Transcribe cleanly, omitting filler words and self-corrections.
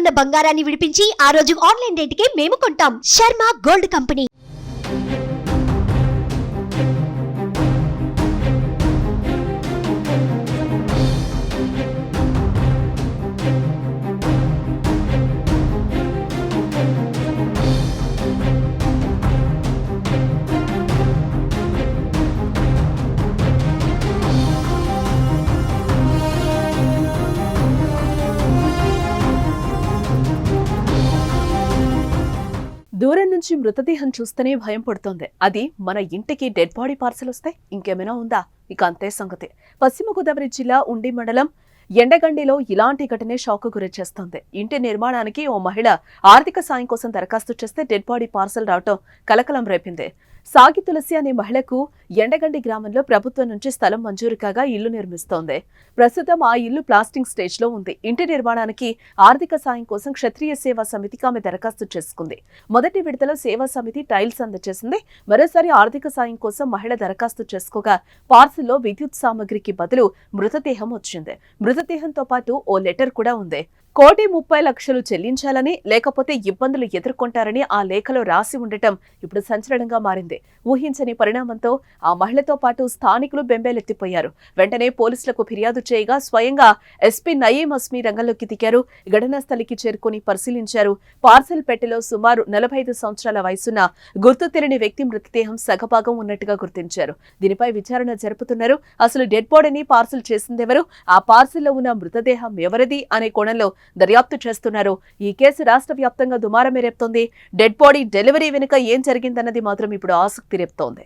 ఉన్న బంగారాన్ని విడిపించి ఆ రోజు ఆన్లైన్ రేటుకే మేము కొంటాం. Sharma gold company. దూరం నుంచి మృతదేహం చూస్తేనే భయం పడుతోంది. అది మన ఇంటికి డెడ్ బాడీ పార్సల్ వస్తే ఇంకేమైనా ఉందా? ఇక అంతే సంగతి. పశ్చిమ గోదావరి జిల్లా ఉండి మండలం ఎండగండిలో ఇలాంటి ఘటనే షాక్ గురి చేస్తోంది. ఇంటి నిర్మాణానికి ఓ మహిళ ఆర్థిక సాయం కోసం దరఖాస్తు చేస్తే డెడ్ బాడీ పార్సల్ రావటం కలకలం రేపింది. సాగి తులసి అనే మహిళకు ఎండగండి గ్రామంలో ప్రభుత్వం నుంచి స్థలం మంజూరు కాగా ఇల్లు నిర్మిస్తోంది. ప్రస్తుతం ఆ ఇల్లు ప్లాస్టింగ్ స్టేజ్ లో ఉంది. ఇంటి నిర్మాణానికి ఆర్థిక సాయం కోసం క్షత్రియ సేవా సమితికి ఆమె దరఖాస్తు చేసుకుంది. మొదటి విడతలో సేవా సమితి టైల్స్ అందజేసింది. మరోసారి ఆర్థిక సాయం కోసం మహిళ దరఖాస్తు చేసుకోగా పార్సిల్లో విద్యుత్ సామగ్రికి బదులు మృతదేహం వచ్చింది. మృతదేహంతో పాటు ఓ లెటర్ కూడా ఉంది. 1,30,00,000 చెల్లించాలని, లేకపోతే ఇబ్బందులు ఎదుర్కొంటారని ఆ లేఖలో రాసి ఉండటం ఇప్పుడు సంచలనంగా మారింది. ఊహించని పరిణామంతో ఆ మహిళతో పాటు స్థానికులు బెంబేలెత్తిపోయారు. వెంటనే పోలీసులకు ఫిర్యాదు చేయగా స్వయంగా ఎస్పీ నయీం అస్మీ రంగంలోకి దిగారు. ఘటనా స్థలికి చేరుకుని పరిశీలించారు. పార్సెల్ పెట్టెలో సుమారు 45 సంవత్సరాల వయసున్న గుర్తు తెలియని వ్యక్తి మృతదేహం సగభాగం ఉన్నట్టుగా గుర్తించారు. దీనిపై విచారణ జరుపుతున్నారు. అసలు డెడ్ బాడీని పార్సెల్ చేసిందెవరు, ఆ పార్సెల్లో ఉన్న మృతదేహం ఎవరిది అనే కోణంలో దర్యాప్తు చేస్తున్నారు. ఈ కేసు రాష్ట్ర వ్యాప్తంగా దుమారం రేపుతోంది. డెడ్ బాడీ డెలివరీ వెనుక ఏం జరిగిందన్నది మాత్రం ఇప్పుడు ఆసక్తి రేపుతోంది.